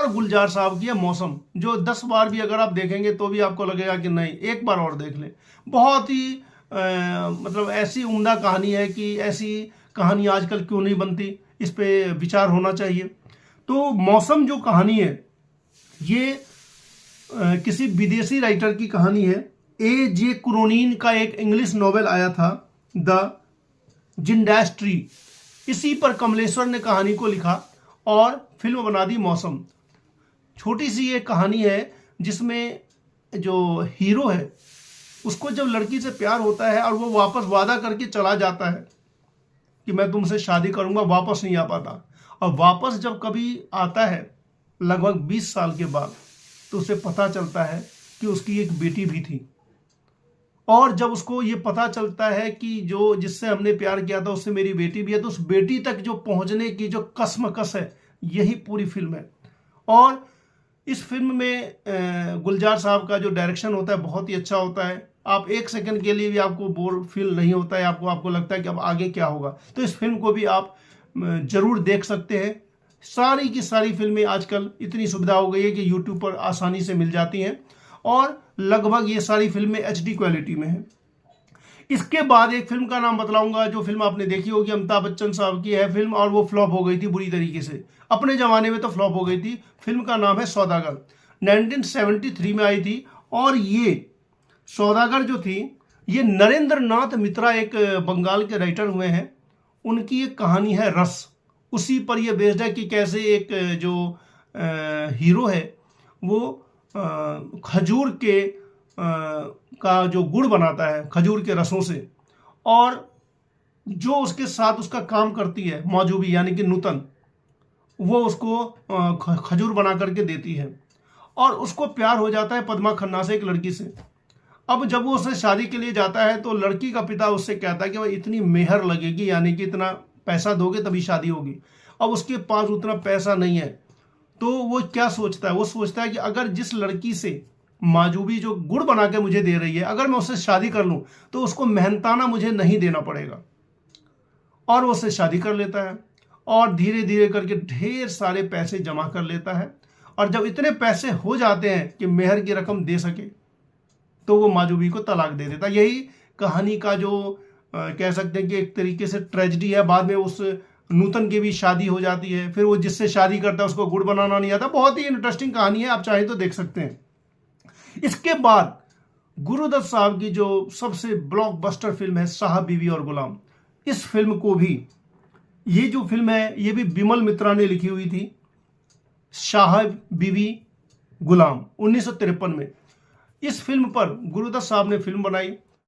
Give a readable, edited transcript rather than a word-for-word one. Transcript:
गुलजार साहब की है मौसम, जो 10 बार भी अगर आप देखेंगे तो भी आपको लगेगा कि नहीं, एक बार और देख लें। बहुत ही मतलब ऐसी उम्दा कहानी है कि ऐसी कहानी आजकल क्यों नहीं बनती, इस पे विचार होना चाहिए। तो मौसम जो कहानी है ये किसी विदेशी राइटर की कहानी है। A.J. क्रोनिन का एक इंग्लिश नॉवेल आया था, द जिंडास ट्री। इसी पर कमलेश्वर ने कहानी को लिखा और फिल्म बना दी मौसम। छोटी सी ये कहानी है जिसमें जो हीरो है उसको जब लड़की से प्यार होता है और वो वापस वादा करके चला जाता है कि मैं तुमसे शादी करूंगा, वापस नहीं आ पाता। और वापस जब कभी आता है लगभग 20 साल के बाद, तो उसे पता चलता है कि उसकी एक बेटी भी थी। और जब उसको ये पता चलता है कि जो जिससे हमने प्यार किया था उससे मेरी बेटी भी है, तो उस बेटी तक जो पहुंचने की जो कसमकस है, यही पूरी फिल्म है। और इस फिल्म में गुलजार साहब का जो डायरेक्शन होता है बहुत ही अच्छा होता है। आप एक सेकंड के लिए भी आपको बोर फील नहीं होता है, आपको लगता है कि अब आगे क्या होगा। तो इस फिल्म को भी आप जरूर देख सकते हैं। सारी की सारी फिल्में आजकल इतनी सुविधा हो गई है कि यूट्यूब पर आसानी से मिल जाती हैं और लगभग ये सारी फिल्में HD क्वालिटी में है। इसके बाद एक फिल्म का नाम बतलाऊंगा, जो फिल्म आपने देखी होगी, अमिताभ बच्चन साहब की है फिल्म, और वो फ्लॉप हो गई थी बुरी तरीके से। अपने जमाने में तो फ्लॉप हो गई थी। फिल्म का नाम है सौदागर। 1973 में आई थी। और ये सौदागर जो थी, ये नरेंद्र नाथ मित्रा एक बंगाल के राइटर हुए हैं, उनकी एक कहानी है रस। उसी पर यह बेस्ड है कि कैसे एक जो हीरो है वो खजूर के का जो गुड़ बनाता है खजूर के रसों से, और जो उसके साथ उसका काम करती है मौजूबी यानी कि नूतन, वो उसको खजूर बना करके देती है। और उसको प्यार हो जाता है पद्मा खन्ना से, एक लड़की से। अब जब वो उससे शादी के लिए जाता है तो लड़की का पिता उससे कहता है कि भाई इतनी मेहर लगेगी, यानी कि इतना पैसा दोगे तभी शादी होगी। अब उसके पास उतना पैसा नहीं है, तो वो क्या सोचता है, वो सोचता है कि अगर जिस लड़की से माजूबी जो गुड़ बना के मुझे दे रही है, अगर मैं उससे शादी कर लूं तो उसको मेहनताना मुझे नहीं देना पड़ेगा। और वो उससे शादी कर लेता है और धीरे धीरे करके ढेर सारे पैसे जमा कर लेता है। और जब इतने पैसे हो जाते हैं कि मेहर की रकम दे सके, तो वो माजूबी को तलाक दे देता है। यही कहानी का जो कह सकते हैं कि एक तरीके से ट्रेजेडी है। बाद में उस नूतन की भी शादी हो जाती है, फिर वो जिससे शादी करता है उसको गुड़ बनाना नहीं आता। बहुत ही इंटरेस्टिंग कहानी है, आप चाहे तो देख सकते हैं। इसके बाद गुरुदत्त साहब की जो सबसे ब्लॉकबस्टर फिल्म है साहब बीवी और गुलाम। इस फिल्म को भी, ये जो फिल्म है ये भी बिमल मित्रा ने लिखी हुई थी, साहब बीवी गुलाम 1953 में। इस फिल्म पर गुरुदत्त साहब ने फिल्म बनाई